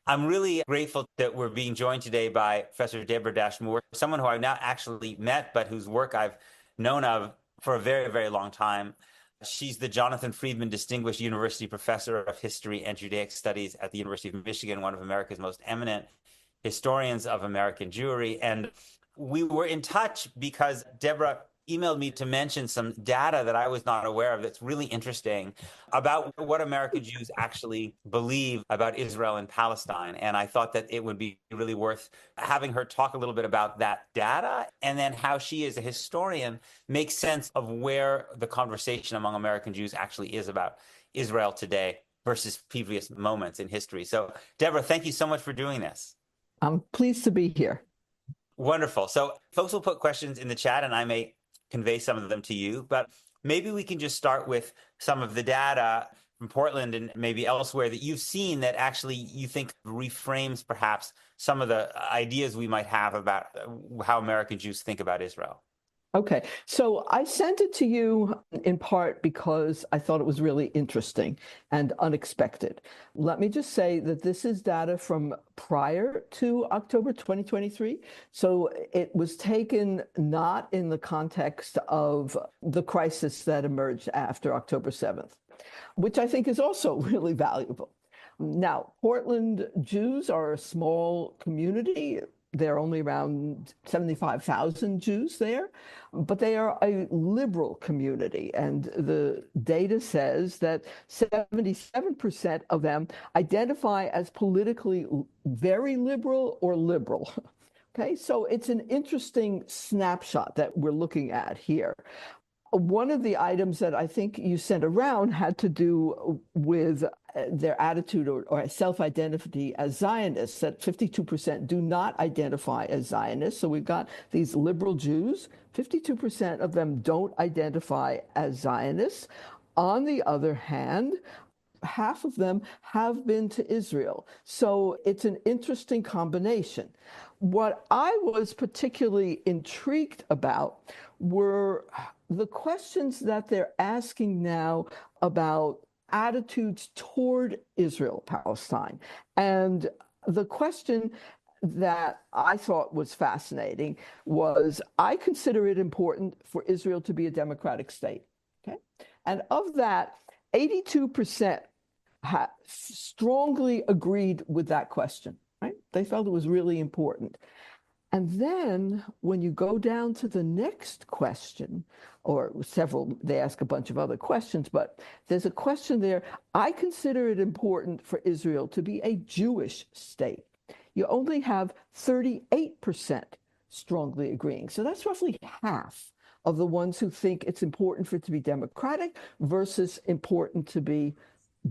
I'm really grateful that we're being joined today by Professor Deborah Dash Moore, someone who I've not actually met, but whose work I've known of for a very, very long time. She's the Jonathan Friedman Distinguished University Professor of History and Judaic Studies at the University of Michigan, one of America's most eminent historians of American Jewry. And we were in touch because Deborah emailed me to mention some data that I was not aware of that's really interesting about what American Jews actually believe about Israel and Palestine. And I thought that it would be really worth having her talk a little bit about that data and then how she, as a historian, makes sense of where the conversation among American Jews actually is about Israel today versus previous moments in history. So, Deborah, thank you so much for doing this. I'm pleased to be here. Wonderful. So folks will put questions in the chat and I may convey some of them to you, but maybe we can just start with some of the data from Portland and maybe elsewhere that you've seen that actually you think reframes perhaps some of the ideas we might have about how American Jews think about Israel. Okay, so I sent it to you in part because I thought it was really interesting and unexpected. Let me just say that this is data from prior to October 2023. So it was taken not in the context of the crisis that emerged after October 7th, which I think is also really valuable. Now, Portland Jews are a small community. There are only around 75,000 Jews there, but they are a liberal community. And the data says that 77% of them identify as politically very liberal or liberal. Okay, so it's an interesting snapshot that we're looking at here. One of the items that I think you sent around had to do with their attitude or self-identity as Zionists, that 52% do not identify as Zionists. So we've got these liberal Jews, 52% of them don't identify as Zionists. On the other hand, half of them have been to Israel. So it's an interesting combination. What I was particularly intrigued about were the questions that they're asking now about attitudes toward Israel, Palestine. And the question that I thought was fascinating was, I consider it important for Israel to be a democratic state. Okay? And of that, 82% strongly agreed with that question, right? They felt it was really important. And then when you go down to the next question, or several, they ask a bunch of other questions, but there's a question there. I consider it important for Israel to be a Jewish state. You only have 38% strongly agreeing. So that's roughly half of the ones who think it's important for it to be democratic versus important to be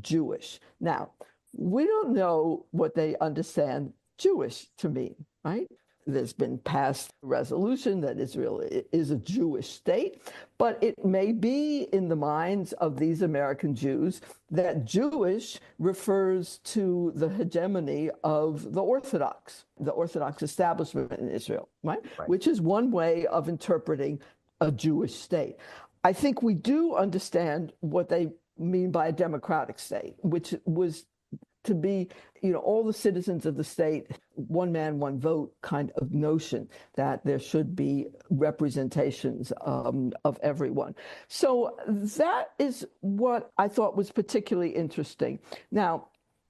Jewish. Now, we don't know what they understand Jewish to mean, right? There's been passed resolution that Israel is a Jewish state, but it may be in the minds of these American Jews that Jewish refers to the hegemony of the Orthodox establishment in Israel, right? Which is one way of interpreting a Jewish state. I think we do understand what they mean by a democratic state, which was to be, all the citizens of the state, one man, one vote kind of notion, that there should be representations of everyone. So that is what I thought was particularly interesting. Now,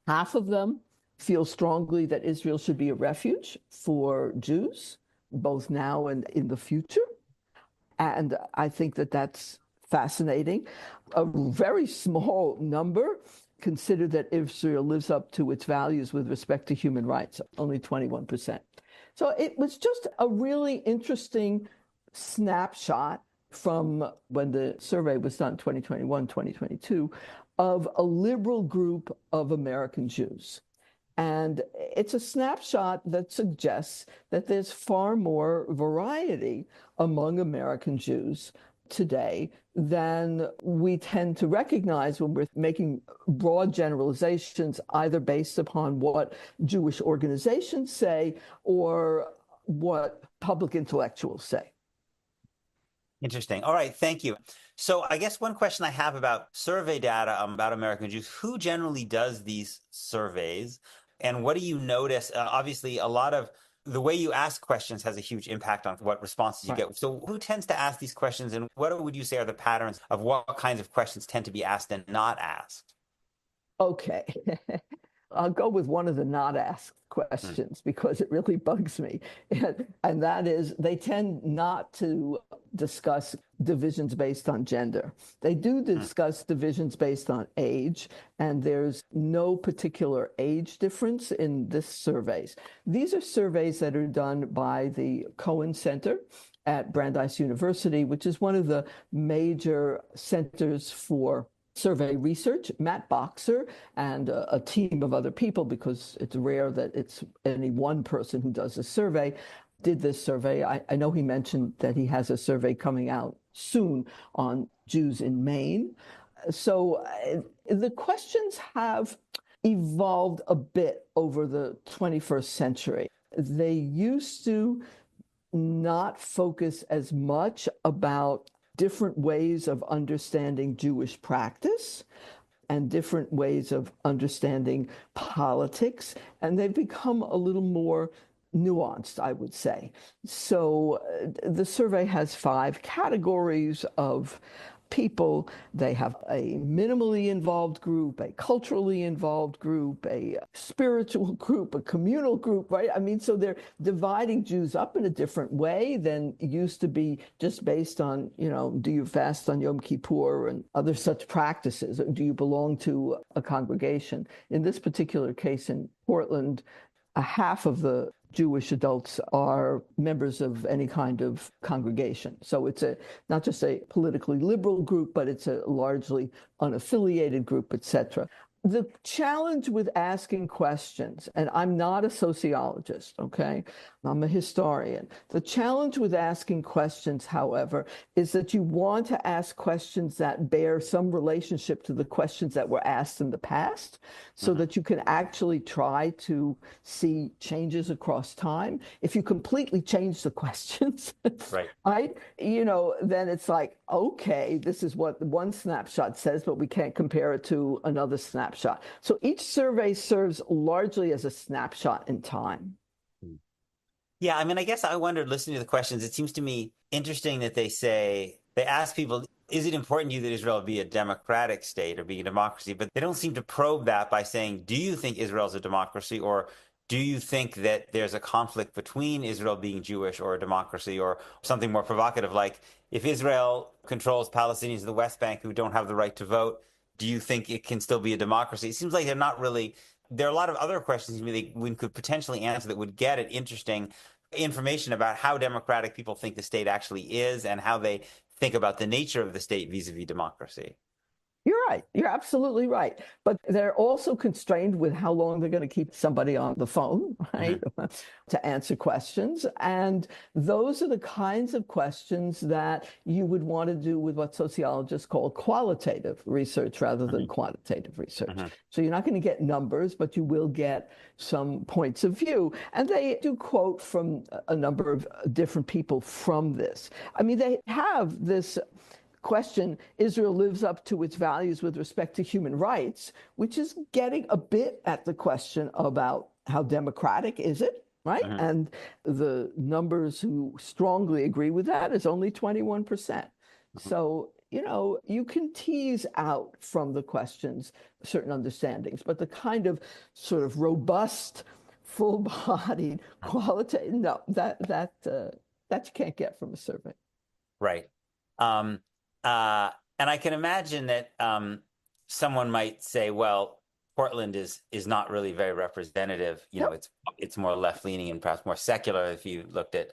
half of them feel strongly that Israel should be a refuge for Jews, both now and in the future. And I think that that's fascinating. A very small number consider that Israel lives up to its values with respect to human rights, only 21%. So it was just a really interesting snapshot from when the survey was done, 2021, 2022, of a liberal group of American Jews. And it's a snapshot that suggests that there's far more variety among American Jews today than we tend to recognize when we're making broad generalizations, either based upon what Jewish organizations say or what public intellectuals say. Interesting. All right. Thank you. So I guess one question I have about survey data about American Jews, who generally does these surveys? And what do you notice? Obviously, a lot of the way you ask questions has a huge impact on what responses you Right. get. So who tends to ask these questions, and what would you say are the patterns of what kinds of questions tend to be asked and not asked? Okay. I'll go with one of the not asked Hmm. questions because it really bugs me. And that is they tend not to discuss divisions based on gender. They do Hmm. discuss divisions based on age, and there's no particular age difference in this surveys. These are surveys that are done by the Cohen Center at Brandeis University, which is one of the major centers for survey research. Matt Boxer and a team of other people, because it's rare that it's any one person who does a survey, did this survey. I know he mentioned that he has a survey coming out soon on Jews in Maine. So the questions have evolved a bit over the 21st century. They used to not focus as much about different ways of understanding Jewish practice and different ways of understanding politics. And they've become a little more nuanced, I would say. So the survey has 5 categories of people. They have a minimally involved group, a culturally involved group, a spiritual group, a communal group, right? I mean, so they're dividing Jews up in a different way than it used to be, just based on, do you fast on Yom Kippur and other such practices? Do you belong to a congregation? In this particular case in Portland, a half of the Jewish adults are members of any kind of congregation. So it's not just a politically liberal group, but it's a largely unaffiliated group, etc. The challenge with asking questions, and I'm not a sociologist, okay? I'm a historian. The challenge with asking questions, however, is that you want to ask questions that bear some relationship to the questions that were asked in the past, so Hmm. that you can actually try to see changes across time. If you completely change the questions, Right. right, then it's like, okay, this is what one snapshot says, but we can't compare it to another snapshot. So each survey serves largely as a snapshot in time. Yeah, I mean, I guess I wondered listening to the questions. It seems to me interesting that they ask people, is it important to you that Israel be a democratic state or be a democracy? But they don't seem to probe that by saying, do you think Israel is a democracy, or do you think that there's a conflict between Israel being Jewish or a democracy, or something more provocative like, if Israel controls Palestinians in the West Bank who don't have the right to vote, do you think it can still be a democracy? It seems like they're not really. There are a lot of other questions we could potentially answer that would get at interesting information about how democratic people think the state actually is and how they think about the nature of the state vis-a-vis democracy. You're right. You're absolutely right. But they're also constrained with how long they're going to keep somebody on the phone, right, Mm-hmm. to answer questions. And those are the kinds of questions that you would want to do with what sociologists call qualitative research rather than Mm-hmm. quantitative research. Mm-hmm. So you're not going to get numbers, but you will get some points of view. And they do quote from a number of different people from this. I mean, they have this question, Israel lives up to its values with respect to human rights, which is getting a bit at the question about how democratic is it, right? Mm-hmm. And the numbers who strongly agree with that is only 21%. Mm-hmm. So, you can tease out from the questions certain understandings, but the kind of sort of robust, full-bodied, qualitative, no, that you can't get from a survey. Right. Um, and I can imagine that someone might say, well, Portland is not really very representative. Yep. It's more left leaning and perhaps more secular if you looked at,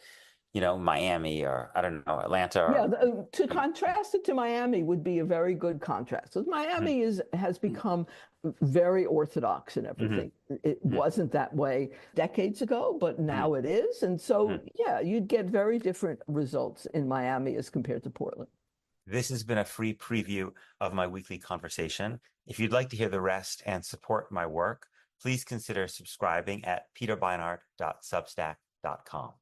Miami or I don't know, Atlanta Yeah, or. to contrast it to Miami would be a very good contrast. So Mhm. Miami has become very orthodox in Mhm. everything. It Mhm. wasn't that way decades ago, but Mhm. now it is. And so, Mhm. yeah, you'd get very different results in Miami as compared to Portland. This has been a free preview of my weekly conversation. If you'd like to hear the rest and support my work, please consider subscribing at peterbeinart.substack.com.